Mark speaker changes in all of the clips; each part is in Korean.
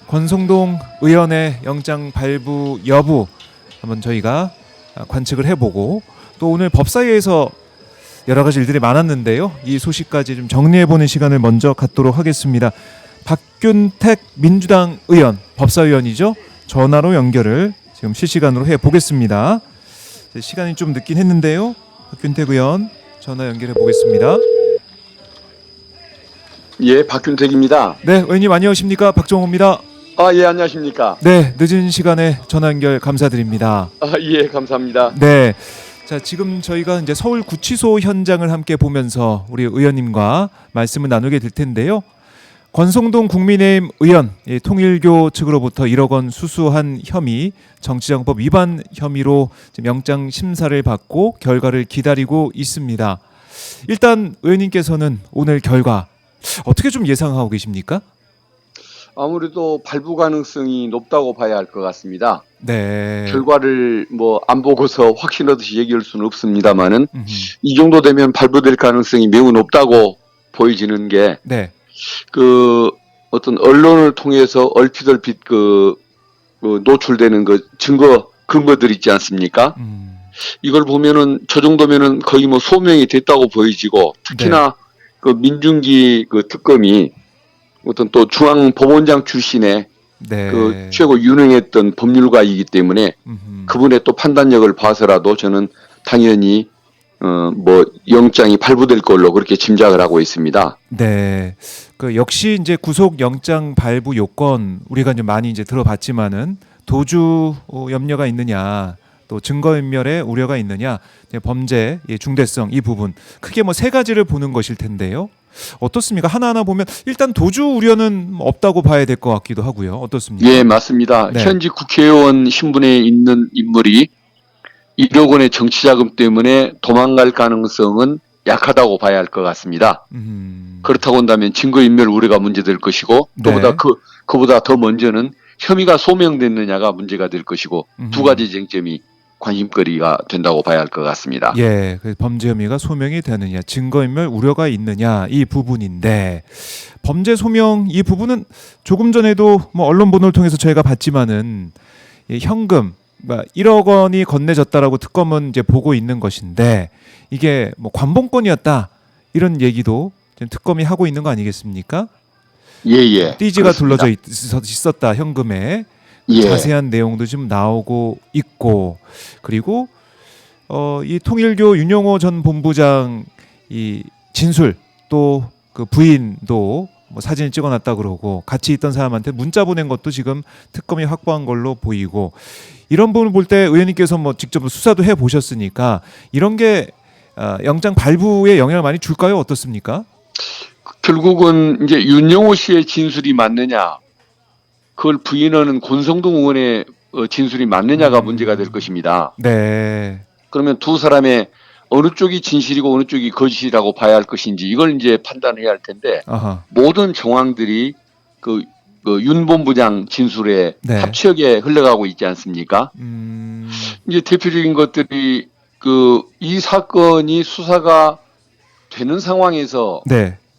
Speaker 1: 권성동 의원의 영장 발부 여부 한번 저희가 관측을 해보고 또 오늘 법사위에서 여러 가지 일들이 많았는데요. 이 소식까지 좀 정리해보는 시간을 먼저 갖도록 하겠습니다. 박균택 민주당 의원, 법사위원이죠. 전화로 연결을 지금 실시간으로 해보겠습니다. 시간이 좀 늦긴 했는데요. 박균택 의원 전화 연결해 보겠습니다.
Speaker 2: 예, 박균택입니다.
Speaker 1: 네, 의원님 안녕하십니까? 박정호입니다.
Speaker 2: 예, 안녕하십니까?
Speaker 1: 네, 늦은 시간에 전화 연결 감사드립니다.
Speaker 2: 예, 감사합니다.
Speaker 1: 네, 자 지금 저희가 이제 서울 구치소 현장을 함께 보면서 우리 의원님과 말씀을 나누게 될 텐데요. 권성동 국민의힘 의원, 통일교 측으로부터 1억 원 수수한 혐의, 정치자금법 위반 혐의로 지금 영장 심사를 받고 결과를 기다리고 있습니다. 일단 의원님께서는 오늘 결과 어떻게 좀 예상하고 계십니까?
Speaker 2: 아무래도 발부 가능성이 높다고 봐야 할 것 같습니다.
Speaker 1: 네.
Speaker 2: 결과를 뭐 안 보고서 확신하듯이 얘기할 수는 없습니다만은 이 정도 되면 발부될 가능성이 매우 높다고 보여지는 게
Speaker 1: 네.
Speaker 2: 그 어떤 언론을 통해서 얼핏얼핏 노출되는 근거들 있지 않습니까? 이걸 보면은 저 정도면은 거의 뭐 소명이 됐다고 보여지고 특히나 그 민중기 그 특검이 어떤 또 중앙법원장 출신의 그 최고 유능했던 법률가이기 때문에 그분의 또 판단력을 봐서라도 저는 당연히 뭐 영장이 발부될 걸로 그렇게 짐작을 하고 있습니다.
Speaker 1: 네, 그 역시 이제 구속 영장 발부 요건 우리가 이제 많이 이제 들어봤지만은 도주 염려가 있느냐, 또 증거인멸의 우려가 있느냐, 범죄의 중대성 이 부분 크게 뭐 세 가지를 보는 것일 텐데요. 어떻습니까? 하나하나 보면 일단 도주 우려는 없다고 봐야 될 것 같기도 하고요. 어떻습니까?
Speaker 2: 예, 맞습니다.
Speaker 1: 네.
Speaker 2: 현직 국회의원 신분에 있는 인물이 1억 원의 정치자금 때문에 도망갈 가능성은 약하다고 봐야 할 것 같습니다. 그렇다고 한다면 증거인멸 우려가 문제될 것이고 그보다 더 먼저는 혐의가 소명됐느냐가 문제가 될 것이고 두 가지 쟁점이 관심거리가 된다고 봐야 할 것 같습니다.
Speaker 1: 예, 그 범죄 혐의가 소명이 되느냐, 증거인멸 우려가 있느냐 이 부분인데 범죄 소명 이 부분은 조금 전에도 뭐 언론 보도를 통해서 저희가 봤지만은 현금 1억 원이 건네졌다라고 특검은 이제 보고 있는 것인데 이게 뭐 관봉권이었다 이런 얘기도 지금 특검이 하고 있는 거 아니겠습니까?
Speaker 2: 예.
Speaker 1: 띠지가 둘러져 있었다 현금에.
Speaker 2: 예.
Speaker 1: 자세한 내용도 좀 나오고 있고 그리고 이 통일교 윤영호 전 본부장 이 진술 또 그 부인도 뭐 사진을 찍어놨다 그러고 같이 있던 사람한테 문자 보낸 것도 지금 특검이 확보한 걸로 보이고 이런 부분을 볼 때 의원님께서 뭐 직접 수사도 해 보셨으니까 이런 게 영장 발부에 영향을 많이 줄까요? 어떻습니까?
Speaker 2: 결국은 이제 윤영호 씨의 진술이 맞느냐, 그걸 부인하는 권성동 의원의 진술이 맞느냐가 문제가 될 것입니다.
Speaker 1: 네.
Speaker 2: 그러면 두 사람의 어느 쪽이 진실이고 어느 쪽이 거짓이라고 봐야 할 것인지 이걸 이제 판단해야 할 텐데 모든 정황들이 그 윤 본부장 진술에 합치하게 흘러가고 있지 않습니까? 이제 대표적인 것들이 이 사건이 수사가 되는 상황에서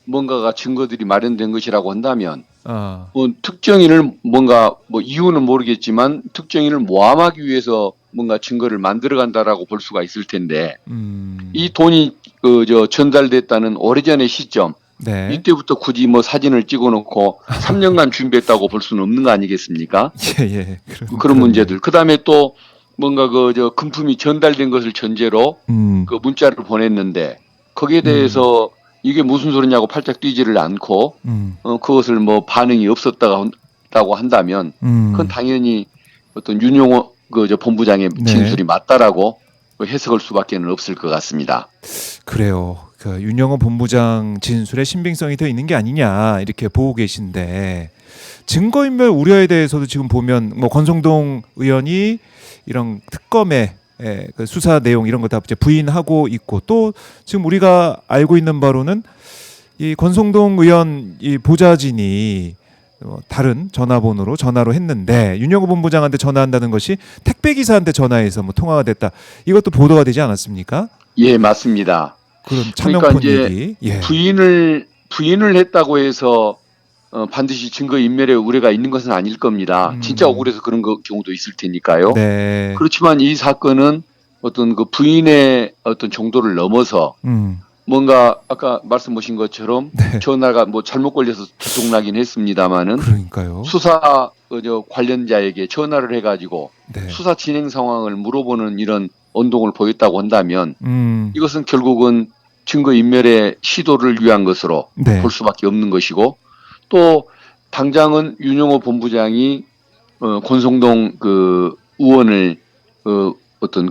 Speaker 2: 뭔가가 증거들이 마련된 것이라고 한다면 뭐 특정인을 뭔가 뭐 이유는 모르겠지만 특정인을 모함하기 위해서 뭔가 증거를 만들어간다라고 볼 수가 있을 텐데 이 돈이 전달됐다는 오래전의 시점 이때부터 굳이 뭐 사진을 찍어놓고 3년간 준비했다고 볼 수는 없는 거 아니겠습니까?
Speaker 1: 예.
Speaker 2: 그런 문제들. 그다음에 또 뭔가 금품이 전달된 것을 전제로 그 문자를 보냈는데 거기에 대해서 이게 무슨 소리냐고 팔짝 뛰지를 않고 그것을 뭐 반응이 없었다고 한다면 그건 당연히 어떤 윤용호 본부장의 진술이 맞다라고 해석할 수밖에 없을 것 같습니다.
Speaker 1: 그래요. 그 윤영호 본부장 진술에 신빙성이 더 있는 게 아니냐 이렇게 보고 계신데 증거인멸 우려에 대해서도 지금 보면 뭐 권성동 의원이 이런 특검의 그 수사 내용 이런 거 다 부인하고 있고 또 지금 우리가 알고 있는 바로는 이 권성동 의원 이 보좌진이 다른 전화번호로 전화로 했는데 윤영호 본부장한테 전화한다는 것이 택배 기사한테 전화해서 뭐 통화가 됐다. 이것도 보도가 되지 않았습니까?
Speaker 2: 예, 맞습니다.
Speaker 1: 그런 차명폰
Speaker 2: 그러니까 이제
Speaker 1: 얘기. 예.
Speaker 2: 부인을 했다고 해서 반드시 증거 인멸의 우려가 있는 것은 아닐 겁니다. 진짜 억울해서 그런 경우도 있을 테니까요.
Speaker 1: 네.
Speaker 2: 그렇지만 이 사건은 어떤 그 부인의 어떤 정도를 넘어서 뭔가 아까 말씀하신 것처럼
Speaker 1: 네.
Speaker 2: 전화가 뭐 잘못 걸려서 들통나긴 했습니다마는
Speaker 1: 그러니까요.
Speaker 2: 수사 관련자에게 전화를 해가지고
Speaker 1: 네.
Speaker 2: 수사 진행 상황을 물어보는 이런 언동을 보였다고 한다면 이것은 결국은 증거 인멸의 시도를 위한 것으로
Speaker 1: 네.
Speaker 2: 볼 수밖에 없는 것이고 또 당장은 윤영호 본부장이 권성동 그 의원을 어떤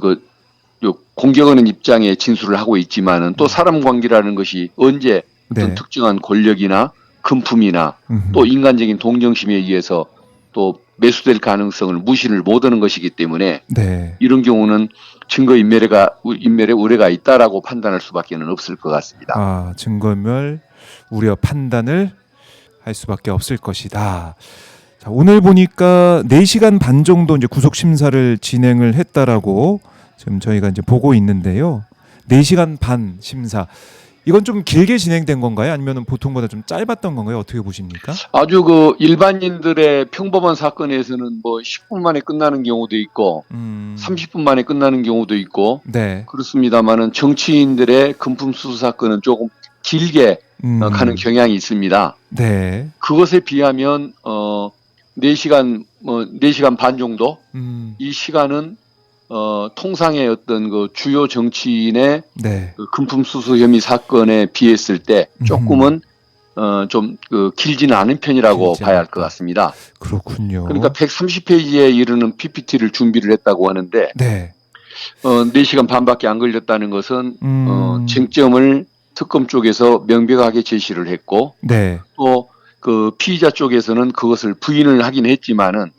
Speaker 2: 공격하는 입장에 진술을 하고 있지만은 또 사람 관계라는 것이 언제 어떤
Speaker 1: 네.
Speaker 2: 특정한 권력이나 금품이나 또 인간적인 동정심에 의해서 또 매수될 가능성을 무시를 못하는 것이기 때문에
Speaker 1: 네.
Speaker 2: 이런 경우는 증거 인멸의 우려가 있다라고 판단할 수밖에는 없을 것 같습니다.
Speaker 1: 아, 증거인멸 우려 판단을 할 수밖에 없을 것이다. 자, 오늘 보니까 4시간 반 정도 이제 구속 심사를 진행을 했다라고 지금 저희가 이제 보고 있는데요. 4시간 반 심사. 이건 좀 길게 진행된 건가요? 아니면 보통보다 좀 짧았던 건가요? 어떻게 보십니까?
Speaker 2: 아주 그 일반인들의 평범한 사건에서는 뭐 10분 만에 끝나는 경우도 있고 30분 만에 끝나는 경우도 있고
Speaker 1: 네.
Speaker 2: 그렇습니다만은 정치인들의 금품 수수 사건은 조금 길게 가는 경향이 있습니다.
Speaker 1: 네.
Speaker 2: 그것에 비하면 4시간 반 정도 이 시간은 통상의 어떤 그 주요 정치인의
Speaker 1: 네.
Speaker 2: 그 금품 수수 혐의 사건에 비했을 때 조금은 좀 길지는 않은 편이라고
Speaker 1: 길지
Speaker 2: 봐야 할
Speaker 1: 않다.
Speaker 2: 것 같습니다.
Speaker 1: 그렇군요.
Speaker 2: 그러니까 130페이지에 이르는 PPT를 준비를 했다고 하는데
Speaker 1: 네.
Speaker 2: 4시간 반밖에 안 걸렸다는 것은 쟁점을 특검 쪽에서 명백하게 제시를 했고
Speaker 1: 네.
Speaker 2: 또 그 피의자 쪽에서는 그것을 부인을 하긴 했지만은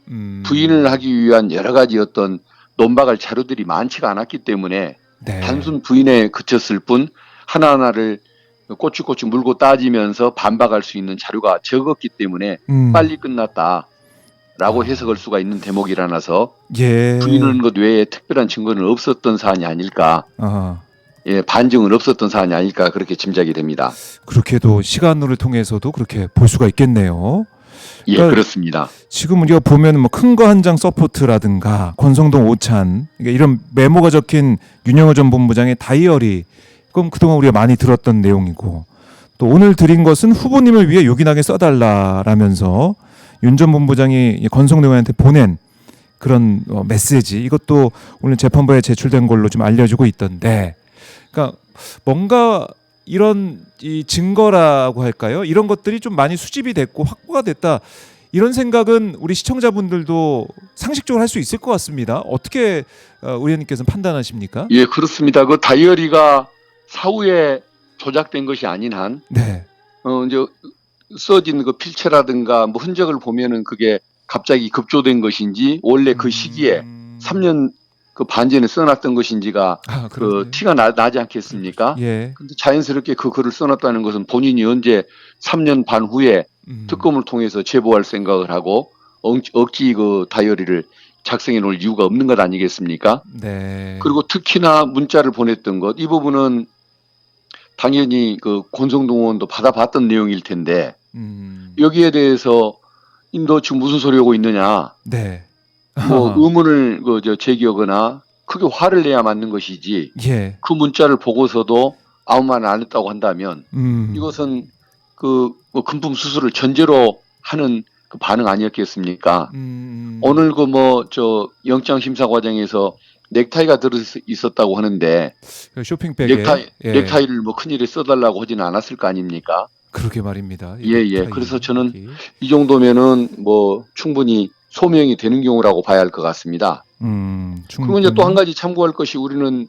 Speaker 2: 부인을 하기 위한 여러 가지 어떤 논박할 자료들이 많지가 않았기 때문에
Speaker 1: 네.
Speaker 2: 단순 부인에 그쳤을 뿐 하나하나를 꼬치꼬치 물고 따지면서 반박할 수 있는 자료가 적었기 때문에 빨리 끝났다라고 해석할 수가 있는 대목이라서
Speaker 1: 예.
Speaker 2: 부인하는 것 외에 특별한 증거는 없었던 사안이 아닐까. 예, 반증은 없었던 사안이 아닐까 그렇게 짐작이 됩니다.
Speaker 1: 그렇게도 시간을 통해서도 그렇게 볼 수가 있겠네요.
Speaker 2: 예,
Speaker 1: 그러니까
Speaker 2: 그렇습니다.
Speaker 1: 지금 우리가 보면 뭐 큰 거 한 장 서포트라든가 권성동 오찬 이런 메모가 적힌 윤영호 전 본부장의 다이어리, 그럼 그동안 우리가 많이 들었던 내용이고, 또 오늘 드린 것은 후보님을 위해 요긴하게 써달라라면서 윤 전 본부장이 권성동 의원한테 보낸 그런 메시지, 이것도 오늘 재판부에 제출된 걸로 좀 알려지고 있던데, 그러니까 뭔가 이런 이 증거라고 할까요? 이런 것들이 좀 많이 수집이 됐고 확보가 됐다. 이런 생각은 우리 시청자분들도 상식적으로 할 수 있을 것 같습니다. 어떻게 의원님께서는 판단하십니까?
Speaker 2: 예, 그렇습니다. 그 다이어리가 사후에 조작된 것이 아닌 한,
Speaker 1: 네.
Speaker 2: 이제 써진 그 필체라든가 뭐 흔적을 보면은 그게 갑자기 급조된 것인지 원래 그 시기에 3년 그 반전에 써놨던 것인지가 그 티가 나지 않겠습니까?
Speaker 1: 예.
Speaker 2: 근데 자연스럽게 그 글을 써놨다는 것은 본인이 언제 3년 반 후에 특검을 통해서 제보할 생각을 하고 억지 그 다이어리를 작성해 놓을 이유가 없는 것 아니겠습니까?
Speaker 1: 네.
Speaker 2: 그리고 특히나 문자를 보냈던 것, 이 부분은 당연히 그 권성동 의원도 받아봤던 내용일 텐데 여기에 대해서 너 지금 무슨 소리 하고 있느냐?
Speaker 1: 네.
Speaker 2: 뭐 의문을 제기하거나 크게 화를 내야 맞는 것이지.
Speaker 1: 예.
Speaker 2: 그 문자를 보고서도 아무 말 안 했다고 한다면 이것은 그 금품 수수를 전제로 하는 그 반응 아니었겠습니까? 오늘 그 영장 심사 과정에서 넥타이가 들어 있었다고 하는데
Speaker 1: 쇼핑백에
Speaker 2: 넥타이를 뭐 큰일에 써달라고 하지는 않았을 거 아닙니까?
Speaker 1: 그러게 말입니다.
Speaker 2: 예. 그래서 저는 이 정도면은 뭐 충분히 소명이 되는 경우라고 봐야 할 것 같습니다. 그리고 이제 또 한 가지 참고할 것이, 우리는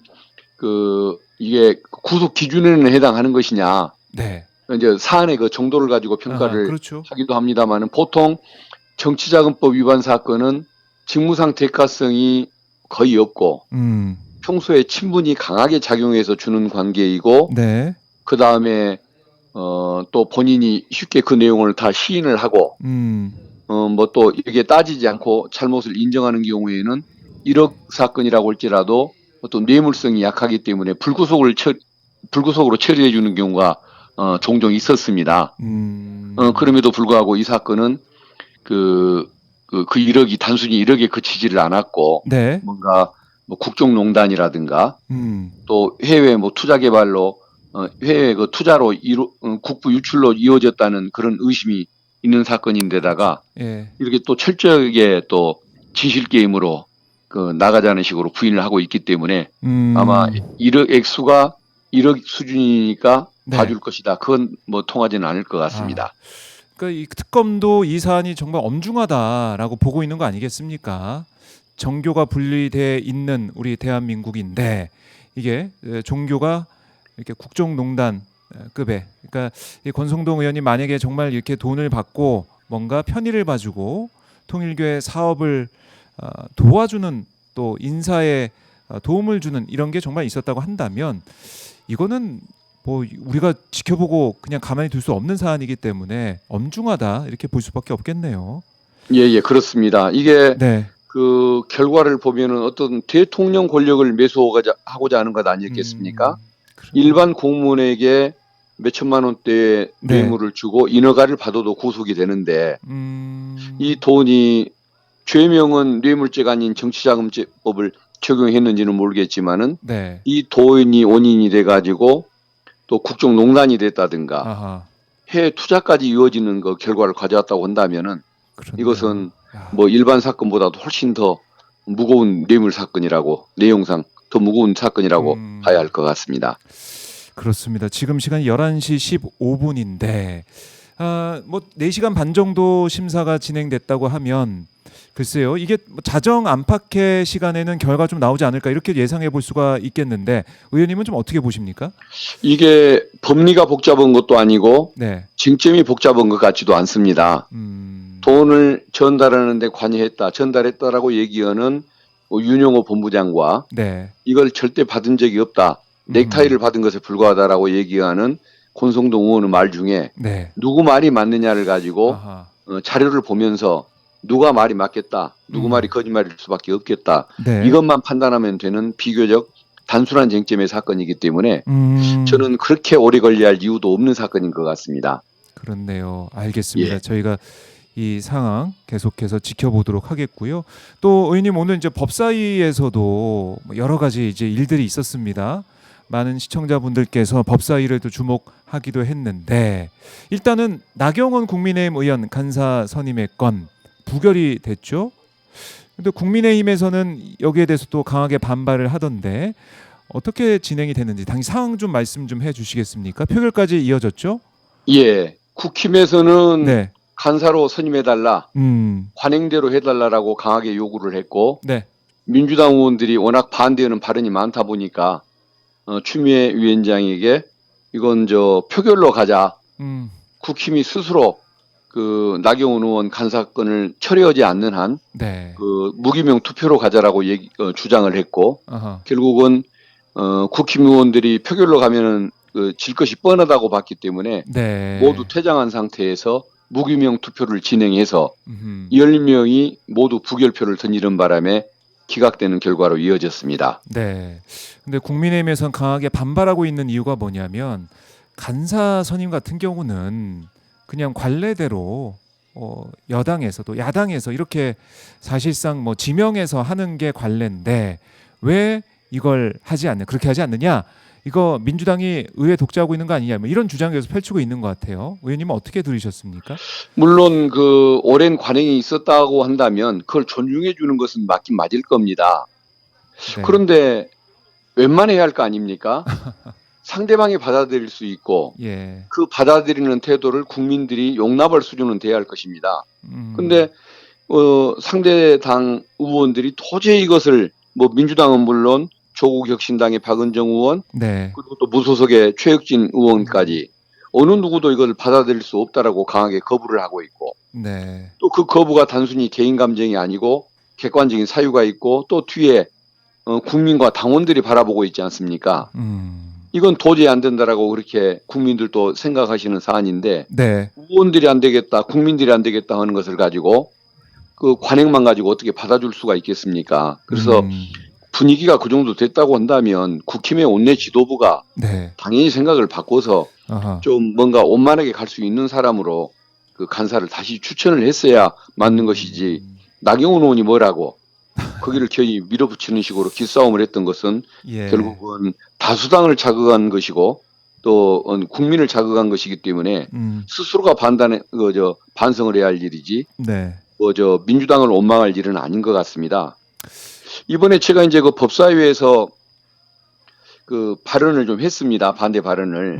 Speaker 2: 이게 구속 기준에는 해당하는 것이냐.
Speaker 1: 네.
Speaker 2: 이제 사안의 그 정도를 가지고 평가를
Speaker 1: 그렇죠.
Speaker 2: 하기도 합니다만은, 보통 정치자금법 위반 사건은 직무상 대가성이 거의 없고 평소에 친분이 강하게 작용해서 주는 관계이고,
Speaker 1: 네.
Speaker 2: 그 다음에 또 본인이 쉽게 그 내용을 다 시인을 하고 뭐 또 이게 따지지 않고 잘못을 인정하는 경우에는 1억 사건이라고 할지라도 어떤 뇌물성이 약하기 때문에 불구속으로 처리해 주는 경우가 종종 있었습니다. 그럼에도 불구하고 이 사건은 그 1억이 단순히 1억에 그치지를 않았고,
Speaker 1: 네.
Speaker 2: 뭔가 뭐 국정농단이라든가 또 해외 뭐 투자 개발로 해외 그 투자로 국부 유출로 이루어졌다는 그런 의심이 있는 사건인데다가
Speaker 1: 예.
Speaker 2: 이렇게 또 철저하게 또 진실 게임으로 나가자는 식으로 부인을 하고 있기 때문에 아마 1억 액수가 1억 수준이니까
Speaker 1: 네.
Speaker 2: 봐줄 것이다. 그건 뭐 통하지는 않을 것 같습니다.
Speaker 1: 그러니까 이 특검도 이 사안이 정말 엄중하다라고 보고 있는 거 아니겠습니까? 정교가 분리돼 있는 우리 대한민국인데 이게 종교가 이렇게 국정농단급의, 그러니까 이 권성동 의원이 만약에 정말 이렇게 돈을 받고 뭔가 편의를 봐주고 통일교회 사업을 도와주는, 또 인사에 도움을 주는 이런 게 정말 있었다고 한다면 이거는 뭐 우리가 지켜보고 그냥 가만히 둘 수 없는 사안이기 때문에 엄중하다 이렇게 볼 수밖에 없겠네요.
Speaker 2: 예, 그렇습니다. 이게
Speaker 1: 네.
Speaker 2: 그 결과를 보면은 어떤 대통령 권력을 매수하고자 하는 것 아니겠습니까? 일반 공무원에게 몇 천만 원대의 뇌물을 주고 인허가를 받아도 구속이 되는데 이 돈이 죄명은 뇌물죄가 아닌 정치자금법을 적용했는지는 모르겠지만은 이 돈이 원인이 돼가지고 또 국정농단이 됐다든가 해외 투자까지 이루어지는 그 결과를 가져왔다고 한다면은 이것은 뭐 일반 사건보다도 훨씬 더 무거운 뇌물 사건이라고, 내용상 더 무거운 사건이라고 봐야 할 것 같습니다.
Speaker 1: 그렇습니다. 지금 시간이 11시 15분인데 뭐 4시간 반 정도 심사가 진행됐다고 하면 글쎄요, 이게 자정 안팎의 시간에는 결과 좀 나오지 않을까 이렇게 예상해 볼 수가 있겠는데 의원님은 좀 어떻게 보십니까?
Speaker 2: 이게 법리가 복잡한 것도 아니고 쟁점이 복잡한 것 같지도 않습니다. 돈을 전달하는데 관여했다, 전달했다라고 얘기하는 윤영호 본부장과 이걸 절대 받은 적이 없다, 넥타이를 받은 것에 불과하다라고 얘기하는 권성동 의원의 말 중에 누구 말이 맞느냐를 가지고 자료를 보면서 누가 말이 맞겠다, 누구 말이 거짓말일 수밖에 없겠다, 이것만 판단하면 되는 비교적 단순한 쟁점의 사건이기 때문에 저는 그렇게 오래 걸려야 할 이유도 없는 사건인 것 같습니다.
Speaker 1: 그렇네요. 알겠습니다. 저희가 이 상황 계속해서 지켜보도록 하겠고요. 또 의원님, 오늘 이제 법사위에서도 여러 가지 이제 일들이 있었습니다. 많은 시청자분들께서 법사위를 또 주목하기도 했는데 일단은 나경원 국민의힘 의원 간사 선임의 건 부결이 됐죠. 근데 국민의힘에서는 여기에 대해서 또 강하게 반발을 하던데 어떻게 진행이 됐는지 당시 상황 좀 말씀 좀 해주시겠습니까? 표결까지 이어졌죠?
Speaker 2: 예, 국힘에서는 간사로 선임해달라, 관행대로 해달라라고 강하게 요구를 했고 민주당 의원들이 워낙 반대하는 발언이 많다 보니까 추미애 위원장에게 이건 표결로 가자. 국힘이 스스로 그 나경원 의원 간사건을 처리하지 않는 한 그 무기명 투표로 가자라고 주장을 했고 결국은 국힘 의원들이 표결로 가면은 질 것이 뻔하다고 봤기 때문에 모두 퇴장한 상태에서 무기명 투표를 진행해서 10명이 모두 부결표를 던지는 바람에 기각되는 결과로 이어졌습니다.
Speaker 1: 근데 국민의힘에서는 강하게 반발하고 있는 이유가 뭐냐면 간사 선임 같은 경우는 그냥 관례대로 여당에서도 야당에서 이렇게 사실상 뭐 지명해서 하는 게 관례인데 왜 이걸 그렇게 하지 않느냐? 이거 민주당이 의회 독재하고 있는 거 아니냐? 뭐 이런 주장을 계속 펼치고 있는 것 같아요. 의원님은 어떻게 들으셨습니까?
Speaker 2: 물론 그 오랜 관행이 있었다고 한다면 그걸 존중해 주는 것은 맞긴 맞을 겁니다. 그런데 웬만해야 할 거 아닙니까? 상대방이 받아들일 수 있고 그 받아들이는 태도를 국민들이 용납할 수준은 돼야 할 것입니다. 그런데 상대 당 의원들이 도저히 이것을 뭐 민주당은 물론 조국 혁신당의 박은정 의원 그리고 또 무소속의 최혁진 의원까지 어느 누구도 이걸 받아들일 수 없다라고 강하게 거부를 하고 있고 또 그 거부가 단순히 개인 감정이 아니고 객관적인 사유가 있고 또 뒤에 국민과 당원들이 바라보고 있지 않습니까? 이건 도저히 안 된다라고 그렇게 국민들도 생각하시는 사안인데 의원들이 안 되겠다, 국민들이 안 되겠다 하는 것을 가지고 그 관행만 가지고 어떻게 받아줄 수가 있겠습니까? 그래서 분위기가 그 정도 됐다고 한다면 국힘의 원내 지도부가 당연히 생각을 바꿔서
Speaker 1: 아하.
Speaker 2: 좀 뭔가 원만하게 갈 수 있는 사람으로 그 간사를 다시 추천을 했어야 맞는 것이지 나경원 의원이 뭐라고 거기를 괜히 밀어붙이는 식으로 기싸움을 했던 것은
Speaker 1: 예.
Speaker 2: 결국은 다수당을 자극한 것이고 또 국민을 자극한 것이기 때문에 스스로가 반성을 해야 할 일이지
Speaker 1: 네.
Speaker 2: 민주당을 원망할 일은 아닌 것 같습니다. 이번에 제가 이제 그 법사위에서 그 발언을 좀 했습니다. 반대 발언을.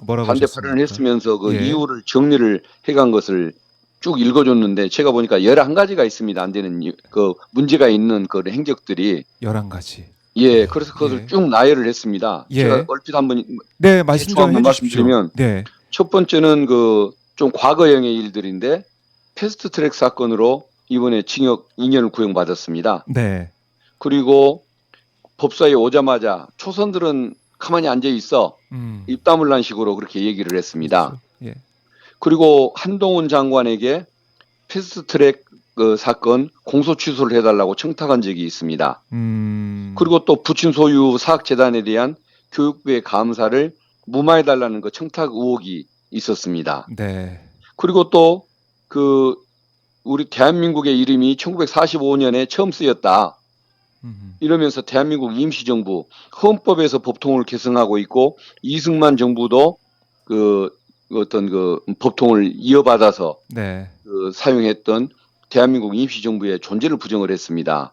Speaker 1: 뭐라고
Speaker 2: 반대
Speaker 1: 하셨습니까?
Speaker 2: 발언을 했으면서 그
Speaker 1: 예.
Speaker 2: 이유를 정리를 해간 것을 쭉 읽어줬는데 제가 보니까 11가지가 있습니다. 안 되는 그 문제가 있는 그 행적들이
Speaker 1: 11가지.
Speaker 2: 예, 그래서 그것을
Speaker 1: 예.
Speaker 2: 쭉 나열을 했습니다.
Speaker 1: 예.
Speaker 2: 제가 얼핏 한번
Speaker 1: 네, 말씀 좀
Speaker 2: 한번
Speaker 1: 해주십시오.
Speaker 2: 말씀드리면
Speaker 1: 네.
Speaker 2: 첫 번째는 그 좀 과거형의 일들인데 패스트트랙 사건으로 이번에 징역 2년을 구형받았습니다.
Speaker 1: 네.
Speaker 2: 그리고 법사위에 오자마자 초선들은 가만히 앉아 있어 입 다물란 식으로 그렇게 얘기를 했습니다.
Speaker 1: 그렇죠. 예.
Speaker 2: 그리고 한동훈 장관에게 패스트트랙 그 사건 공소 취소를 해달라고 청탁한 적이 있습니다. 그리고 또 부친 소유 사학재단에 대한 교육부의 감사를 무마해달라는 그 청탁 의혹이 있었습니다.
Speaker 1: 네.
Speaker 2: 그리고 또 그 우리 대한민국의 이름이 1945년에 처음 쓰였다. 이러면서 대한민국 임시정부 헌법에서 법통을 개정하고 있고 이승만 정부도 그 어떤 그 법통을 이어받아서
Speaker 1: 네.
Speaker 2: 그 사용했던 대한민국 임시정부의 존재를 부정을 했습니다.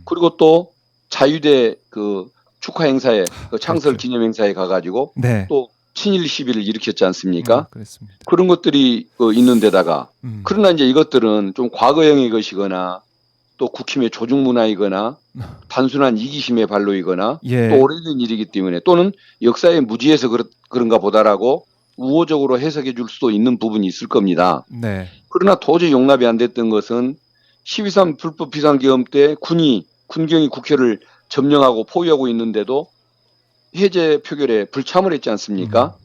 Speaker 2: 그리고 또 자유대 그 축하 행사에 그 창설
Speaker 1: 그렇죠.
Speaker 2: 기념 행사에 가가지고
Speaker 1: 네.
Speaker 2: 또 친일 시비를 일으켰지 않습니까?
Speaker 1: 그렇습니다.
Speaker 2: 그런 것들이 있는데다가 그러나 이제 이것들은 좀 과거형의 것이거나 또 국힘의 조중 문화이거나 단순한 이기심의 발로이거나
Speaker 1: 예.
Speaker 2: 또 오래된 일이기 때문에 또는 역사에 무지해서 그런가 보다라고 우호적으로 해석해 줄 수도 있는 부분이 있을 겁니다.
Speaker 1: 네.
Speaker 2: 그러나 도저히 용납이 안 됐던 것은 12.3 불법 비상계엄 때 군경이 국회를 점령하고 포위하고 있는데도 해제 표결에 불참을 했지 않습니까?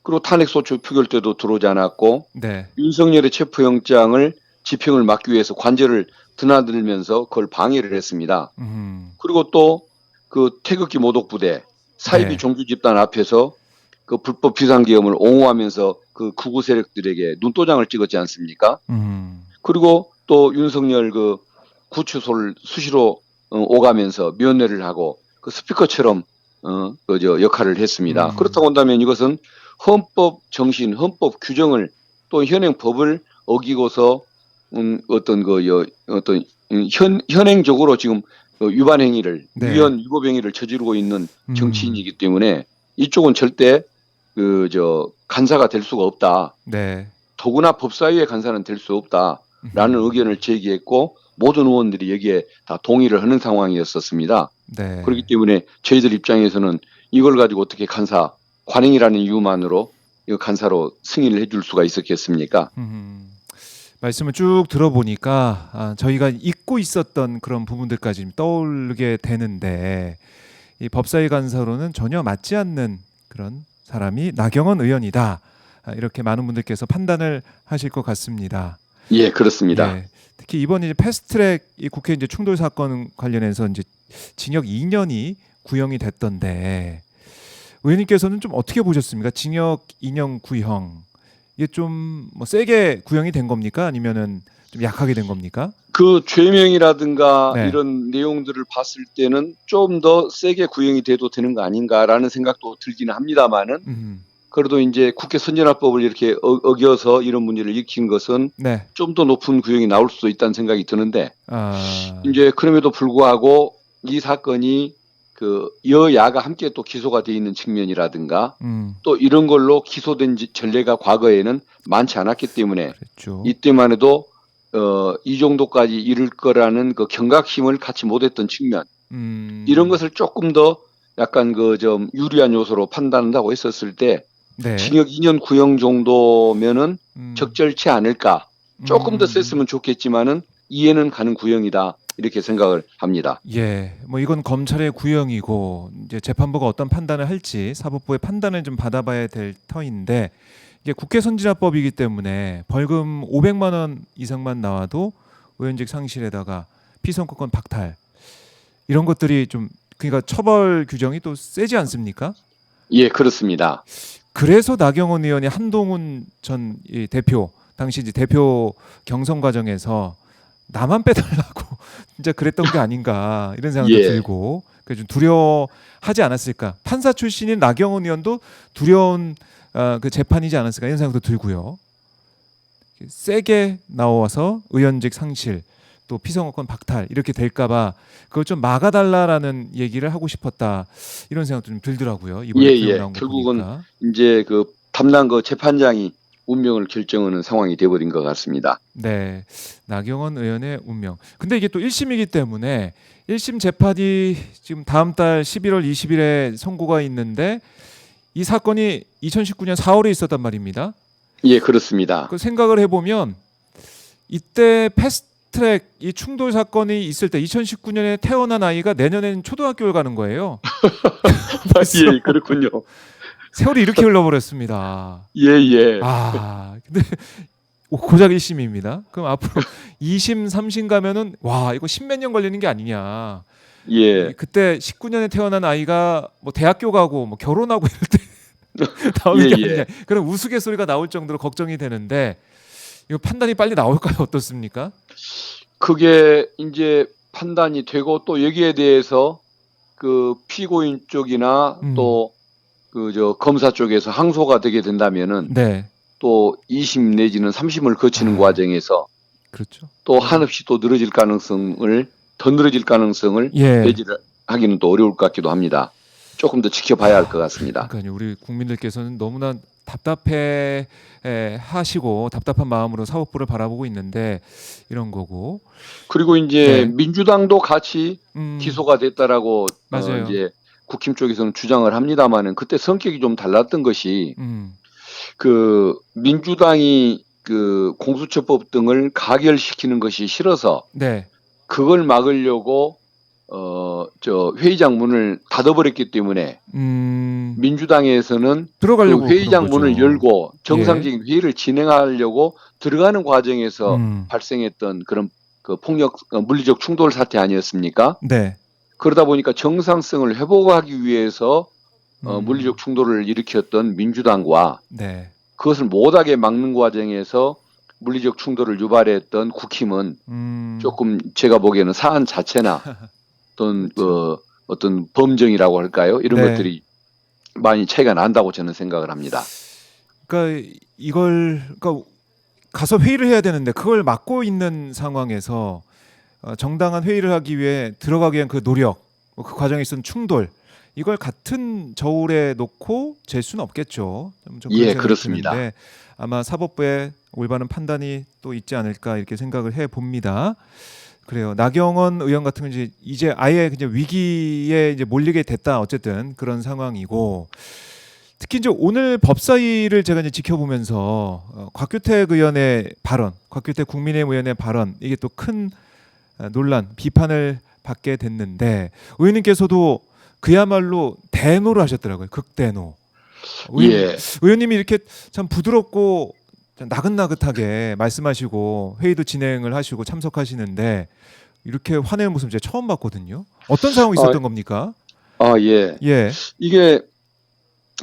Speaker 2: 그리고 탄핵소추 표결 때도 들어오지 않았고
Speaker 1: 네.
Speaker 2: 윤석열의 체포영장을 집행을 막기 위해서 관절을 드나들면서 그걸 방해를 했습니다. 그리고 또 그 태극기 모독부대 사이비
Speaker 1: 네.
Speaker 2: 종교 집단 앞에서 그 불법 비상계엄을 옹호하면서 그 극우 세력들에게 눈도장을 찍었지 않습니까? 그리고 또 윤석열 그 구치소를 수시로 오가면서 면회를 하고 그 스피커처럼 역할을 했습니다. 그렇다고 한다면 이것은 헌법 정신, 헌법 규정을 또 현행 법을 어기고서 현행적으로 지금 위반 행위를
Speaker 1: 네.
Speaker 2: 위헌 위법 행위를 저지르고 있는 정치인이기 때문에 이쪽은 절대 간사가 될 수가 없다.
Speaker 1: 네.
Speaker 2: 더구나 법사위의 간사는 될 수 없다라는 의견을 제기했고 모든 의원들이 여기에 다 동의를 하는 상황이었었습니다.
Speaker 1: 네.
Speaker 2: 그렇기 때문에 저희들 입장에서는 이걸 가지고 어떻게 관행이라는 이유만으로 이 간사로 승인을 해줄 수가 있었겠습니까?
Speaker 1: 말씀을 쭉 들어보니까 저희가 잊고 있었던 그런 부분들까지 좀 떠오르게 되는데 이 법사위 간사로는 전혀 맞지 않는 그런 사람이 나경원 의원이다. 이렇게 많은 분들께서 판단을 하실 것 같습니다.
Speaker 2: 예, 그렇습니다.
Speaker 1: 예, 특히 이번 이제 패스트트랙 이 국회 이제 충돌 사건 관련해서 이제 징역 2년이 구형이 됐던데 의원님께서는 좀 어떻게 보셨습니까? 징역 2년 구형 이게 좀 뭐 세게 구형이 된 겁니까? 아니면은 좀 약하게 된 겁니까?
Speaker 2: 그 죄명이라든가
Speaker 1: 네.
Speaker 2: 이런 내용들을 봤을 때는 좀 더 세게 구형이 돼도 되는 거 아닌가라는 생각도 들기는 합니다만은 그래도 이제 국회 선진화법을 이렇게 어겨서 이런 문제를 일으킨 것은
Speaker 1: 네.
Speaker 2: 좀 더 높은 구형이 나올 수도 있다는 생각이 드는데
Speaker 1: 아,
Speaker 2: 이제 그럼에도 불구하고 이 사건이 그 여야가 함께 또 기소가 돼 있는 측면이라든가 또 이런 걸로 기소된 전례가 과거에는 많지 않았기 때문에
Speaker 1: 그랬죠.
Speaker 2: 이때만 해도 이 정도까지 이를 거라는 그 경각심을 갖지 못했던 측면 이런 것을 조금 더 약간 그 좀 유리한 요소로 판단한다고 했었을 때
Speaker 1: 네.
Speaker 2: 징역 2년 구형 정도면은 적절치 않을까. 조금 더 셌으면 좋겠지만은 이해는 가는 구형이다. 이렇게 생각을 합니다.
Speaker 1: 예, 뭐 이건 검찰의 구형이고 이제 재판부가 어떤 판단을 할지 사법부의 판단을 좀 받아봐야 될 터인데 이게 국회 선진화법이기 때문에 벌금 500만 원 이상만 나와도 의원직 상실에다가 피선거권 박탈 이런 것들이 좀 그러니까 처벌 규정이 또 세지 않습니까?
Speaker 2: 예, 그렇습니다.
Speaker 1: 그래서 나경원 의원이 한동훈 전 이 대표 당시 이제 대표 경선 과정에서 나만 빼달라고 진짜 그랬던 게 아닌가 이런 생각도
Speaker 2: 예.
Speaker 1: 들고 그래서 좀 두려워하지 않았을까. 판사 출신인 나경원 의원도 두려운 그 재판이지 않았을까 이런 생각도 들고요. 세게 나와서 의원직 상실 또 피선거권 박탈 이렇게 될까봐 그걸 좀 막아달라라는 얘기를 하고 싶었다 이런 생각도 좀 들더라고요. 이번에
Speaker 2: 예.
Speaker 1: 나온 거
Speaker 2: 결국은
Speaker 1: 보니까.
Speaker 2: 이제 그 담당 그 재판장이 운명을 결정하는 상황이 돼버린 것 같습니다.
Speaker 1: 네, 나경원 의원의 운명. 근데 이게 또 1심이기 때문에 1심 재판이 지금 다음 달 11월 20일에 선고가 있는데 이 사건이 2019년 4월에 있었단 말입니다.
Speaker 2: 예, 그렇습니다.
Speaker 1: 그 생각을 해보면 이때 패스트트랙 이 충돌 사건이 있을 때 2019년에 태어난 아이가 내년에는 초등학교를 가는 거예요.
Speaker 2: 예, 그렇군요.
Speaker 1: 세월이 이렇게 흘러버렸습니다.
Speaker 2: 예, 예.
Speaker 1: 근데 고작 1심입니다. 그럼 앞으로 2심, 3심 가면은 와 이거 십몇 년 걸리는 게 아니냐.
Speaker 2: 예.
Speaker 1: 그때 19년에 태어난 아이가 뭐 대학교 가고 뭐 결혼하고 이럴 때 나오는 게 아니냐. 그런 우스갯소리가 나올 정도로 걱정이 되는데 이거 판단이 빨리 나올까요? 어떻습니까?
Speaker 2: 그게 이제 판단이 되고 또 여기에 대해서 그 피고인 쪽이나 또 그 검사 쪽에서 항소가 되게 된다면은
Speaker 1: 네.
Speaker 2: 또 2심 내지는 3심을 거치는 과정에서
Speaker 1: 그렇죠.
Speaker 2: 또 한없이 또 늘어질 가능성을
Speaker 1: 예.
Speaker 2: 배제를 하기는 또 어려울 것 같기도 합니다. 조금 더 지켜봐야 할 것 같습니다.
Speaker 1: 그러니까요. 우리 국민들께서는 너무나 답답해 하시고 답답한 마음으로 사법부를 바라보고 있는데 이런 거고.
Speaker 2: 그리고 이제
Speaker 1: 네.
Speaker 2: 민주당도 같이 기소가 됐다라고
Speaker 1: 맞아요.
Speaker 2: 이제 국힘 쪽에서는 주장을 합니다만은 그때 성격이 좀 달랐던 것이 그 민주당이 그 공수처법 등을 가결시키는 것이 싫어서
Speaker 1: 네.
Speaker 2: 그걸 막으려고 회의장 문을 닫아버렸기 때문에 민주당에서는
Speaker 1: 들어가려고
Speaker 2: 그 회의장 문을
Speaker 1: 거죠.
Speaker 2: 열고 정상적인 회의를 진행하려고 들어가는 과정에서 발생했던 그런 그 폭력 물리적 충돌 사태 아니었습니까?
Speaker 1: 네.
Speaker 2: 그러다 보니까 정상성을 회복하기 위해서 물리적 충돌을 일으켰던 민주당과
Speaker 1: 네.
Speaker 2: 그것을 못하게 막는 과정에서 물리적 충돌을 유발했던 국힘은 조금 제가 보기에는 사안 자체나 어떤
Speaker 1: 그렇죠.
Speaker 2: 어떤 범정이라고 할까요? 이런
Speaker 1: 네.
Speaker 2: 것들이 많이 차이가 난다고 저는 생각을 합니다.
Speaker 1: 그러니까 그러니까 가서 회의를 해야 되는데 그걸 막고 있는 상황에서 정당한 회의를 하기 위해 들어가기 위한 그 노력, 그 과정에 있었던 충돌 이걸 같은 저울에 놓고 잴 수는 없겠죠. 좀
Speaker 2: 예, 그렇습니다.
Speaker 1: 드는데 아마 사법부의 올바른 판단이 또 있지 않을까 이렇게 생각을 해 봅니다. 그래요. 나경원 의원 같은 경우는 이제 아예 그냥 위기에 이제 몰리게 됐다. 어쨌든 그런 상황이고 특히 이제 오늘 법사위를 제가 이제 지켜보면서 곽규택 의원의 발언, 곽규택 국민의힘 의원의 발언 이게 또 큰 논란, 비판을 받게 됐는데 의원님께서도 그야말로 대노를 하셨더라고요. 극대노. 의원님이 이렇게 참 부드럽고 나긋나긋하게 말씀하시고 회의도 진행을 하시고 참석하시는데 이렇게 화내는 모습 제가 처음 봤거든요. 어떤 상황이 있었던 겁니까?
Speaker 2: 예. 이게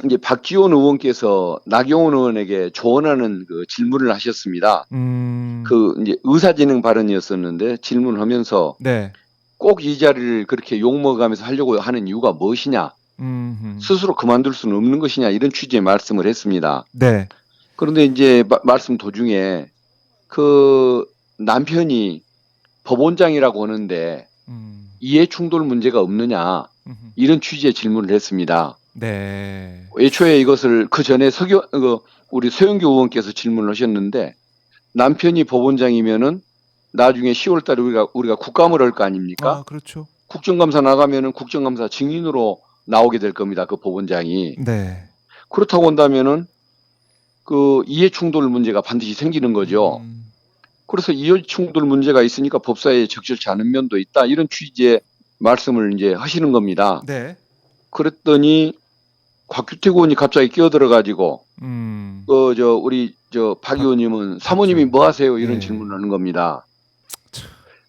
Speaker 2: 이제 박지원 의원께서 나경원 의원에게 조언하는 그 질문을 하셨습니다. 그 이제 의사진행 발언이었었는데 질문하면서
Speaker 1: 네.
Speaker 2: 꼭 이 자리를 그렇게 욕먹으면서 하려고 하는 이유가 무엇이냐? 스스로 그만둘 수는 없는 것이냐? 이런 취지의 말씀을 했습니다.
Speaker 1: 네.
Speaker 2: 그런데 이제 말씀 도중에 그 남편이 법원장이라고 하는데 이해 충돌 문제가 없느냐? 이런 취지의 질문을 했습니다.
Speaker 1: 네.
Speaker 2: 애초에 이것을 그 전에 우리 서영교 의원께서 질문을 하셨는데 남편이 법원장이면은 나중에 10월달에 우리가 국감을 할 거 아닙니까?
Speaker 1: 그렇죠.
Speaker 2: 국정감사 나가면은 국정감사 증인으로 나오게 될 겁니다. 그 법원장이.
Speaker 1: 네.
Speaker 2: 그렇다고 한다면은 그 이해 충돌 문제가 반드시 생기는 거죠. 그래서 이해 충돌 문제가 있으니까 법사위에 적절치 않은 면도 있다. 이런 취지의 말씀을 이제 하시는 겁니다.
Speaker 1: 네.
Speaker 2: 그랬더니 곽규택 의원이 갑자기 끼어들어가지고 우리 박 의원님은 사모님이 뭐 하세요? 이런 질문을 하는 겁니다.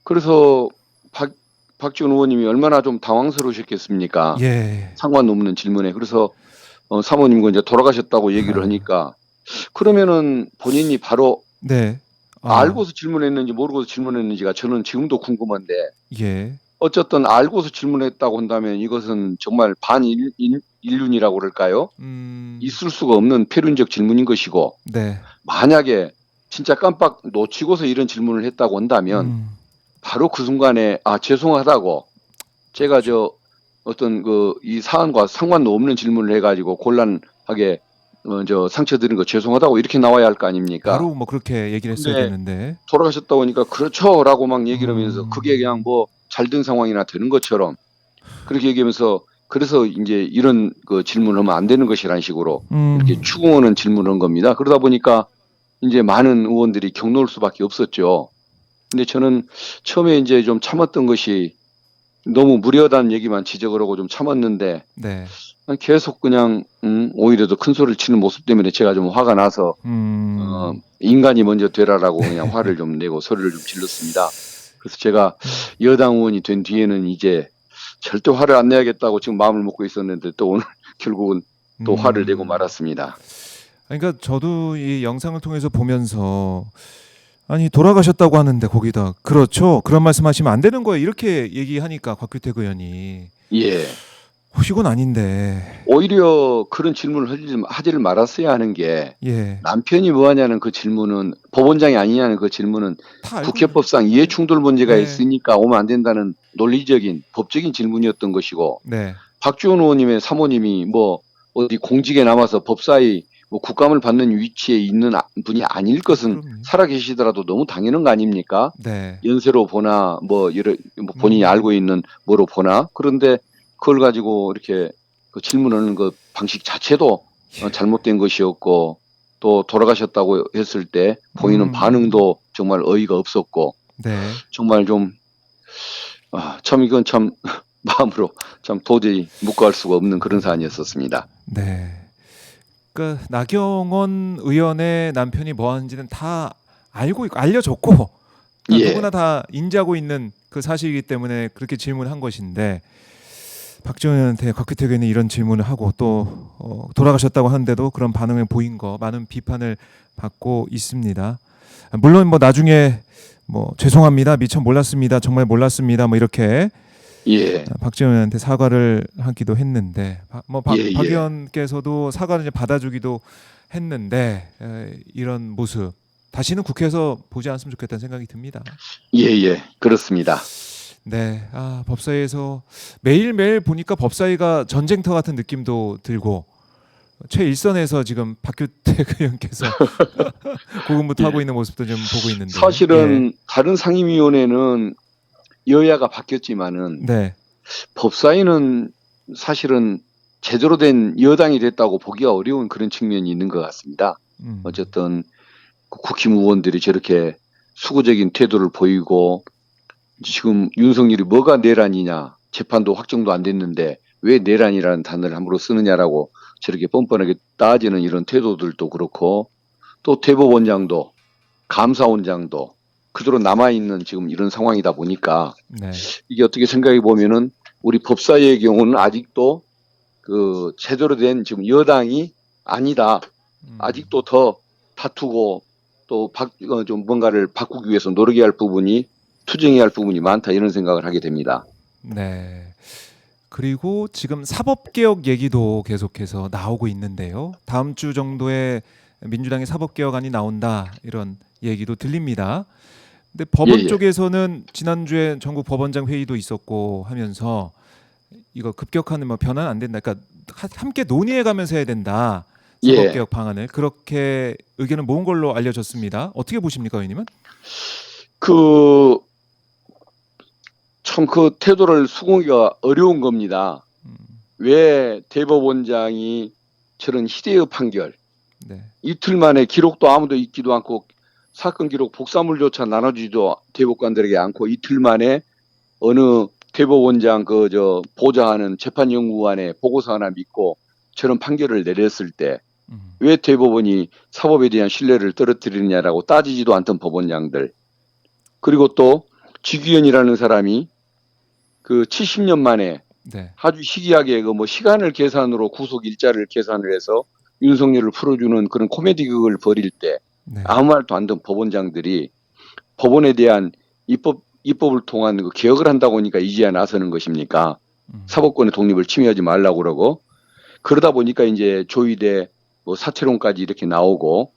Speaker 2: 그래서 박지원 의원님이 얼마나 좀 당황스러우셨겠습니까? 상관 없는 질문에. 그래서 사모님과 이제 돌아가셨다고 얘기를 하니까 그러면은 본인이 바로
Speaker 1: 네.
Speaker 2: 알고서 질문했는지 모르고서 질문했는지가 저는 지금도 궁금한데
Speaker 1: 예.
Speaker 2: 어쨌든 알고서 질문했다고 한다면 이것은 정말 반인륜이라고 그럴까요? 있을 수가 없는 표륜적 질문인 것이고
Speaker 1: 네.
Speaker 2: 만약에 진짜 깜빡 놓치고서 이런 질문을 했다고 한다면 바로 그 순간에 죄송하다고 제가 어떤 이 사안과 상관도 없는 질문을 해가지고 곤란하게 상처 드린 거 죄송하다고 이렇게 나와야 할 거 아닙니까?
Speaker 1: 바로 뭐 그렇게 얘기를 했어야 되는데
Speaker 2: 돌아가셨다고 하니까 그렇죠라고 막 얘기를 하면서 그게 그냥 뭐 잘된 상황이나 되는 것처럼 그렇게 얘기하면서 그래서 이제 이런 질문을 하면 안 되는 것이라는 식으로 이렇게 추궁하는 질문을 한 겁니다. 그러다 보니까 이제 많은 의원들이 격노할 수밖에 없었죠. 근데 저는 처음에 이제 좀 참았던 것이 너무 무례하다는 얘기만 지적을 하고 좀 참았는데
Speaker 1: 네.
Speaker 2: 계속 그냥 오히려 더 큰 소리를 치는 모습 때문에 제가 좀 화가 나서 인간이 먼저 되라라고 그냥 화를 좀 내고 소리를 좀 질렀습니다. 그래서 제가 여당 의원이 된 뒤에는 이제 절대 화를 안 내야겠다고 지금 마음을 먹고 있었는데 또 오늘 결국은 또 화를 내고 말았습니다.
Speaker 1: 그러니까 저도 이 영상을 통해서 보면서 아니 돌아가셨다고 하는데 거기다 그렇죠 그런 말씀하시면 안 되는 거예요 이렇게 얘기하니까 곽규택 의원이
Speaker 2: 예.
Speaker 1: 이건 아닌데
Speaker 2: 오히려 그런 질문을 하지를 말았어야 하는 게
Speaker 1: 예.
Speaker 2: 남편이 뭐하냐는 그 질문은 법원장이 아니냐는 그 질문은 국회법상 이해충돌 문제가 있으니까 오면 안 된다는 논리적인 법적인 질문이었던 것이고
Speaker 1: 네.
Speaker 2: 박지원 의원님의 사모님이 뭐 어디 공직에 남아서 법사위 뭐 국감을 받는 위치에 있는 분이 아닐 것은 살아계시더라도 너무 당연한 거 아닙니까?
Speaker 1: 네.
Speaker 2: 연세로 보나 뭐 본인이 알고 있는 뭐로 보나 그런데 그걸 가지고 이렇게 질문하는 그 방식 자체도 잘못된 것이었고 또 돌아가셨다고 했을 때 보이는 반응도 정말 어이가 없었고
Speaker 1: 네.
Speaker 2: 정말 좀 참 이건 참 마음으로 참 도저히 묵과할 수가 없는 그런 사안이었었습니다.
Speaker 1: 네. 그러니까 나경원 의원의 남편이 뭐 하는지는 다 알고 있고 알려졌고 그러니까 누구나 다 인지하고 있는 그 사실이기 때문에 그렇게 질문한 것인데 박지원 의원한테 곽규택 의원이 이런 질문을 하고 또 돌아가셨다고 하는데도 그런 반응을 보인 거 많은 비판을 받고 있습니다. 물론 뭐 나중에 뭐 죄송합니다 미처 몰랐습니다 정말 몰랐습니다 뭐 이렇게 박지원 의원한테 사과를 하기도 했는데 박 의원께서도 사과를 이제 받아주기도 했는데 이런 모습 다시는 국회에서 보지 않았으면 좋겠다는 생각이 듭니다.
Speaker 2: 그렇습니다.
Speaker 1: 네, 법사위에서 매일매일 보니까 법사위가 전쟁터 같은 느낌도 들고 최일선에서 지금 박규택 의원께서 고군분투하고 있는 모습도 좀 보고 있는데
Speaker 2: 사실은 다른 상임위원회는 여야가 바뀌었지만은 법사위는 사실은 제대로 된 여당이 됐다고 보기가 어려운 그런 측면이 있는 것 같습니다. 어쨌든 국힘 의원들이 저렇게 수구적인 태도를 보이고 지금 윤석열이 뭐가 내란이냐 재판도 확정도 안 됐는데 왜 내란이라는 단어를 함부로 쓰느냐라고 저렇게 뻔뻔하게 따지는 이런 태도들도 그렇고 또 대법원장도 감사원장도 그대로 남아있는 지금 이런 상황이다 보니까 이게 어떻게 생각해 보면은 우리 법사위의 경우는 아직도 그 제대로 된 지금 여당이 아니다. 아직도 더 다투고 또 좀 뭔가를 바꾸기 위해서 노력해야 할 부분이 투쟁해야 할 부분이 많다 이런 생각을 하게 됩니다.
Speaker 1: 네. 그리고 지금 사법개혁 얘기도 계속해서 나오고 있는데요. 다음 주 정도에 민주당의 사법개혁안이 나온다 이런 얘기도 들립니다. 근데 법원 쪽에서는 지난주에 전국 법원장 회의도 있었고 하면서 이거 급격한 뭐 변화는 안 된다. 그러니까 함께 논의해 가면서 해야 된다. 사법개혁 방안을 그렇게 의견을 모은 걸로 알려졌습니다. 어떻게 보십니까, 의원님은?
Speaker 2: 참 그 태도를 수긍하기가 어려운 겁니다. 왜 대법원장이 저런 희대의 판결 이틀 만에 기록도 아무도 있지도 않고 사건 기록 복사물조차 나눠주지도 대법관들에게 않고 이틀 만에 어느 대법원장 보좌하는 재판연구원의 보고서 하나 믿고 저런 판결을 내렸을 때 왜 대법원이 사법에 대한 신뢰를 떨어뜨리느냐라고 따지지도 않던 법원장들 그리고 또 지규현이라는 사람이 그 70년 만에
Speaker 1: 네.
Speaker 2: 아주 희귀하게 그 뭐 시간을 계산으로 구속 일자를 계산을 해서 윤석열을 풀어주는 그런 코미디극을 벌일 때
Speaker 1: 네.
Speaker 2: 아무 말도 안 듣는 법원장들이 법원에 대한 입법을 통한 그 개혁을 한다고 하니까 이제야 나서는 것입니까? 사법권의 독립을 침해하지 말라고 그러고 그러다 보니까 이제 조의대 뭐 사퇴론까지 이렇게 나오고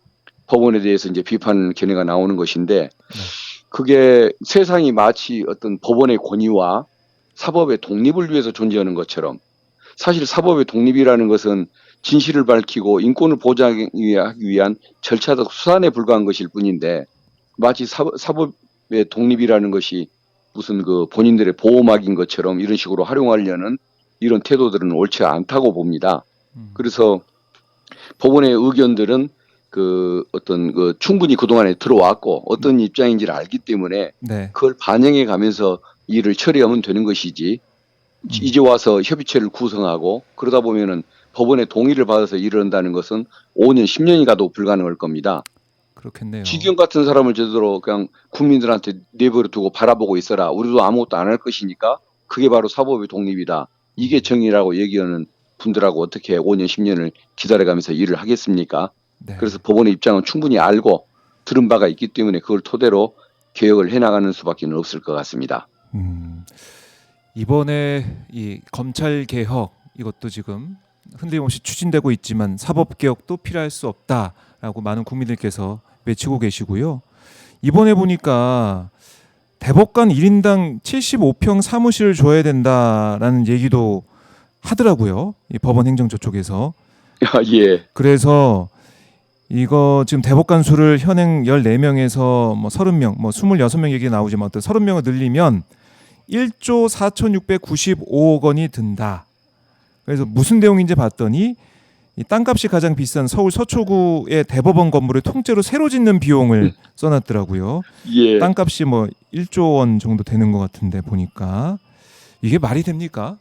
Speaker 2: 법원에 대해서 이제 비판 견해가 나오는 것인데 그게 세상이 마치 어떤 법원의 권위와 사법의 독립을 위해서 존재하는 것처럼 사실 사법의 독립이라는 것은 진실을 밝히고 인권을 보장하기 위한 절차적 수단에 불과한 것일 뿐인데 마치 사법의 독립이라는 것이 무슨 그 본인들의 보호막인 것처럼 이런 식으로 활용하려는 이런 태도들은 옳지 않다고 봅니다. 그래서 법원의 의견들은 그 어떤 그 충분히 그동안에 들어왔고 어떤 입장인지를 알기 때문에
Speaker 1: 네.
Speaker 2: 그걸 반영해 가면서 일을 처리하면 되는 것이지 이제 와서 협의체를 구성하고 그러다 보면은 법원의 동의를 받아서 일을 한다는 것은 5년, 10년이 가도 불가능할 겁니다.
Speaker 1: 그렇겠네요.
Speaker 2: 지경 같은 사람을 제대로 그냥 국민들한테 내버려 두고 바라보고 있어라. 우리도 아무것도 안 할 것이니까 그게 바로 사법의 독립이다. 이게 정의라고 얘기하는 분들하고 어떻게 5년, 10년을 기다려가면서 일을 하겠습니까?
Speaker 1: 네.
Speaker 2: 그래서 법원의 입장은 충분히 알고 들은 바가 있기 때문에 그걸 토대로 개혁을 해나가는 수밖에 없을 것 같습니다.
Speaker 1: 이번에 이 검찰 개혁 이것도 지금 흔들림없이 추진되고 있지만 사법 개혁도 필요할 수 없다라고 많은 국민들께서 외치고 계시고요. 이번에 보니까 대법관 1인당 75평 사무실을 줘야 된다라는 얘기도 하더라고요. 이 법원 행정처 쪽에서.
Speaker 2: 예.
Speaker 1: 그래서 이거 지금 대법관 수를 현행 14명에서 뭐 30명, 뭐 26명 얘기 나오지만 어떤 30명을 늘리면 1조 4,695억 원이 든다. 그래서 무슨 내용인지 봤더니 이 땅값이 가장 비싼 서울 서초구의 대법원 건물을 통째로 새로 짓는 비용을 써놨더라고요.
Speaker 2: 예.
Speaker 1: 땅값이 뭐 1조 원 정도 되는 것 같은데 보니까 이게 말이 됩니까?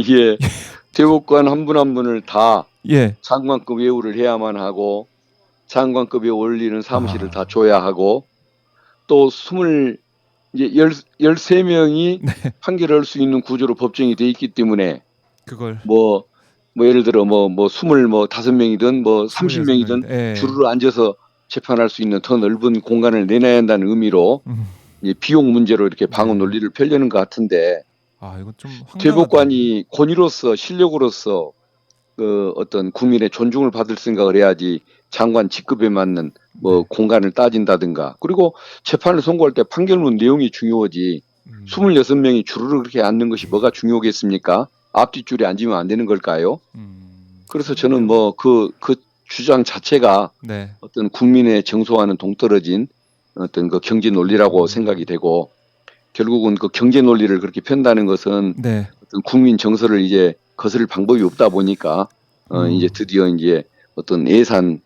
Speaker 2: 예. 대법관 한 분 한 분을 다
Speaker 1: 예.
Speaker 2: 장관급 예우를 해야만 하고 장관급에 올리는 사무실을 다 줘야 하고 또 13명이
Speaker 1: 네.
Speaker 2: 판결을 할 수 있는 구조로 법정이 돼 있기 때문에
Speaker 1: 그걸
Speaker 2: 뭐 예를 들어 뭐 25명이든 뭐 30명이든
Speaker 1: 예.
Speaker 2: 주르르 앉아서 재판할 수 있는 더 넓은 공간을 내놔야 한다는 의미로 이제 비용 문제로 이렇게 방어 논리를 펴려는 것 같은데
Speaker 1: 이건 좀 황당하다.
Speaker 2: 대법관이 권위로서 실력으로서 그 어떤 국민의 존중을 받을 생각을 해야지 장관 직급에 맞는 뭐 공간을 따진다든가 그리고 재판을 선고할 때 판결문 내용이 중요하지 26명이 주르르 그렇게 앉는 것이 뭐가 중요하겠습니까? 앞뒷줄에 앉으면 안 되는 걸까요? 그래서 저는 뭐 그 주장 자체가
Speaker 1: 네.
Speaker 2: 어떤 국민의 정서와는 동떨어진 어떤 그 경제 논리라고 생각이 되고 결국은 그 경제 논리를 그렇게 편다는 것은
Speaker 1: 네.
Speaker 2: 어떤 국민 정서를 이제 거스를 방법이 없다 보니까 이제 드디어 이제 어떤 예산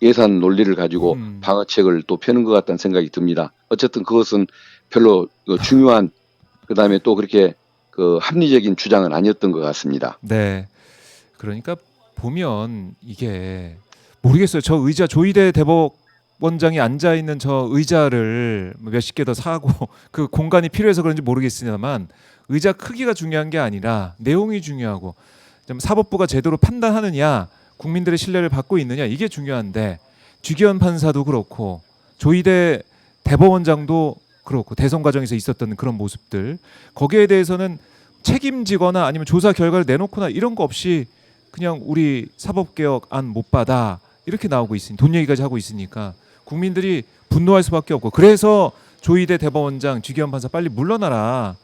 Speaker 2: 예산 논리를 가지고 방어책을 또 펴는 것 같다는 생각이 듭니다. 어쨌든 그것은 별로 중요한 그다음에 또 그렇게 그 합리적인 주장은 아니었던 것 같습니다.
Speaker 1: 네. 그러니까 보면 이게 모르겠어요. 저 의자 조희대 대법원장이 앉아 있는 저 의자를 몇십 개 더 사고 그 공간이 필요해서 그런지 모르겠습니다만 의자 크기가 중요한 게 아니라 내용이 중요하고 좀 사법부가 제대로 판단하느냐 국민들의 신뢰를 받고 있느냐 이게 중요한데 주기현 판사도 그렇고 조희대 대법원장도 그렇고 대선 과정에서 있었던 그런 모습들 거기에 대해서는 책임지거나 아니면 조사 결과를 내놓거나 이런 거 없이 그냥 우리 사법개혁안 못 받아 이렇게 나오고 있으니 돈 얘기까지 하고 있으니까 국민들이 분노할 수밖에 없고 그래서 조희대 대법원장 주기현 판사 빨리 물러나라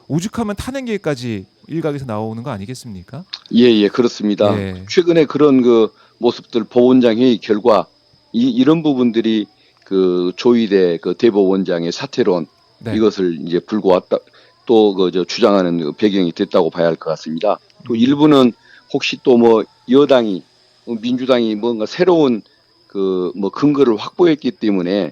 Speaker 1: 오죽하면 탄핵 계획까지 일각에서 나오는 거 아니겠습니까?
Speaker 2: 예, 그렇습니다.
Speaker 1: 예.
Speaker 2: 최근에 그런 그 모습들 법원장 회의 결과 이런 부분들이 그 조희대 그 대법원장의 사퇴론 이것을 이제 불고 왔다 또 그 주장하는 그 배경이 됐다고 봐야 할 것 같습니다. 또 일부는 혹시 또 뭐 여당이 민주당이 뭔가 새로운 그 뭐 근거를 확보했기 때문에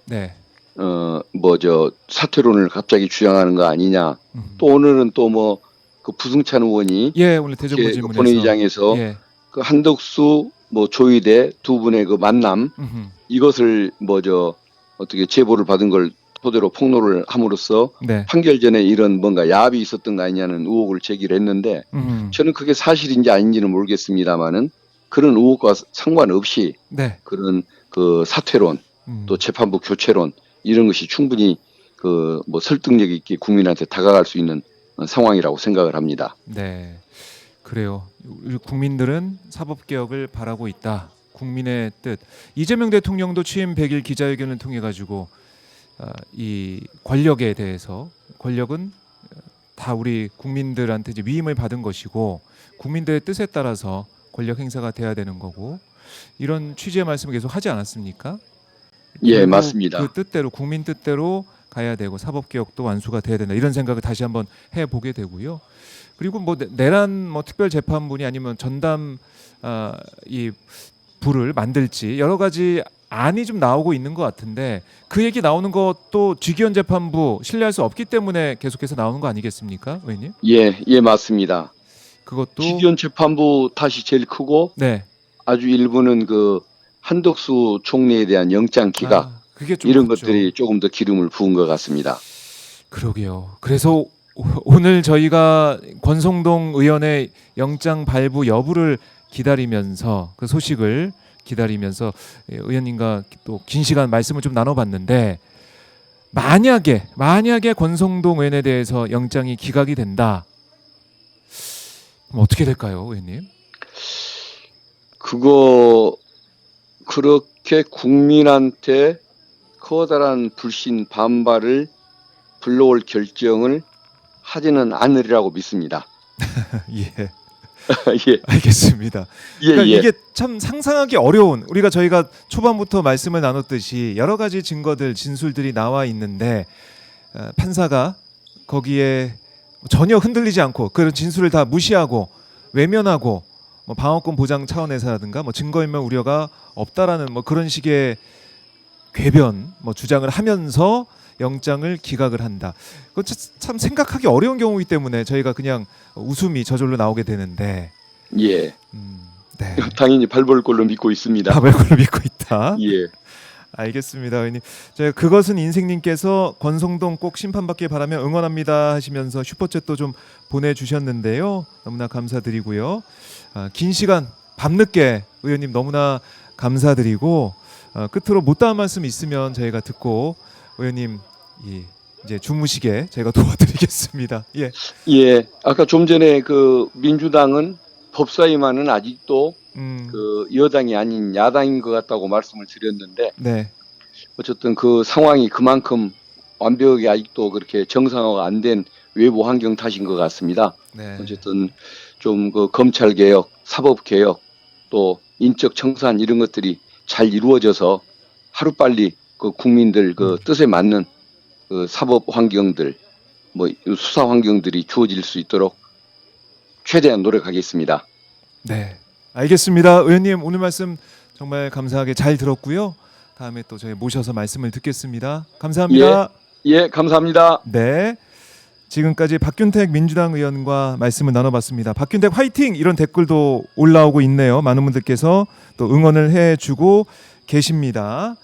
Speaker 2: 사퇴론을 갑자기 주장하는 거 아니냐. 또 오늘은 또 뭐 그 부승찬 의원이
Speaker 1: 오늘 대정부 질문에서
Speaker 2: 본회의장에서 그 한덕수 뭐 조희대 두 분의 그 만남 이것을 어떻게 제보를 받은 걸 토대로 폭로를 함으로써
Speaker 1: 네.
Speaker 2: 판결 전에 이런 뭔가 야합이 있었던 거 아니냐는 의혹을 제기를 했는데 저는 그게 사실인지 아닌지는 모르겠습니다만은 그런 의혹과 상관없이
Speaker 1: 네.
Speaker 2: 그런 그 사퇴론 또 재판부 교체론 이런 것이 충분히 그 뭐 설득력 있게 국민한테 다가갈 수 있는 상황이라고 생각을 합니다.
Speaker 1: 네, 그래요. 우리 국민들은 사법개혁을 바라고 있다. 국민의 뜻. 이재명 대통령도 취임 100일 기자회견을 통해 가지고 이 권력에 대해서 권력은 다 우리 국민들한테 이제 위임을 받은 것이고 국민들의 뜻에 따라서 권력 행사가 돼야 되는 거고 이런 취지의 말씀을 계속 하지 않았습니까?
Speaker 2: 예, 맞습니다.
Speaker 1: 그 뜻대로 국민 뜻대로 가야 되고 사법개혁도 완수가 돼야 된다 이런 생각을 다시 한번 해보게 되고요. 그리고 뭐 내란 뭐 특별재판분이 아니면 전담 이 부를 만들지 여러 가지 안이 좀 나오고 있는 것 같은데 그 얘기 나오는 것도 쥐기현 재판부 신뢰할 수 없기 때문에 계속해서 나오는 거 아니겠습니까, 의원님?
Speaker 2: 예, 맞습니다.
Speaker 1: 그것도
Speaker 2: 쥐기현 재판부 탓이 제일 크고
Speaker 1: 네.
Speaker 2: 아주 일부는 그 한덕수 총리에 대한 영장 기각
Speaker 1: 그게 좀
Speaker 2: 이런
Speaker 1: 컸죠.
Speaker 2: 것들이 조금 더 기름을 부은 것 같습니다.
Speaker 1: 그러게요. 그래서 오늘 저희가 권성동 의원의 영장 발부 여부를 기다리면서 그 소식을 기다리면서 의원님과 또 긴 시간 말씀을 좀 나눠봤는데 만약에 권성동 의원에 대해서 영장이 기각이 된다. 그럼 어떻게 될까요, 의원님?
Speaker 2: 그거 그렇게 국민한테 커다란 불신 반발을 불러올 결정을 하지는 않으리라고 믿습니다.
Speaker 1: 예.
Speaker 2: 예.
Speaker 1: 알겠습니다.
Speaker 2: 예,
Speaker 1: 그러니까
Speaker 2: 예.
Speaker 1: 이게 참 상상하기 어려운 저희가 초반부터 말씀을 나눴듯이 여러 가지 증거들 진술들이 나와 있는데 판사가 거기에 전혀 흔들리지 않고 그런 진술을 다 무시하고 외면하고 뭐 방어권 보장 차원에서라든가 뭐 증거인멸 우려가 없다라는 뭐 그런 식의 궤변 뭐 주장을 하면서 영장을 기각을 한다. 그건 참 생각하기 어려운 경우이기 때문에 저희가 그냥 웃음이 저절로 나오게 되는데.
Speaker 2: 예.
Speaker 1: 네.
Speaker 2: 당연히 발볼 걸로 믿고 있습니다.
Speaker 1: 밥을 걸로 믿고 있다.
Speaker 2: 예.
Speaker 1: 알겠습니다, 의원님. 제가 그것은 인생님께서 권성동 꼭 심판받길 바라며 응원합니다 하시면서 슈퍼챗도 좀 보내주셨는데요. 너무나 감사드리고요. 긴 시간 밤늦게 의원님 너무나 감사드리고 끝으로 못다한 말씀 있으면 저희가 듣고 의원님 이제 주무시게 제가 도와드리겠습니다. 예.
Speaker 2: 예. 아까 좀 전에 그 민주당은 법사위만은 아직도 그 여당이 아닌 야당인 것 같다고 말씀을 드렸는데
Speaker 1: 네.
Speaker 2: 어쨌든 그 상황이 그만큼 완벽하게 아직도 그렇게 정상화가 안 된 외부 환경 탓인 것 같습니다.
Speaker 1: 네.
Speaker 2: 어쨌든 좀 그 검찰 개혁, 사법 개혁, 또 인적 청산 이런 것들이 잘 이루어져서 하루빨리 그 국민들 그 뜻에 맞는 그 사법 환경들, 뭐 수사 환경들이 주어질 수 있도록 최대한 노력하겠습니다.
Speaker 1: 네. 알겠습니다. 의원님 오늘 말씀 정말 감사하게 잘 들었고요. 다음에 또 저희 모셔서 말씀을 듣겠습니다. 감사합니다.
Speaker 2: 예, 감사합니다.
Speaker 1: 네. 지금까지 박균택 민주당 의원과 말씀을 나눠봤습니다. 박균택 화이팅! 이런 댓글도 올라오고 있네요. 많은 분들께서 또 응원을 해주고 계십니다.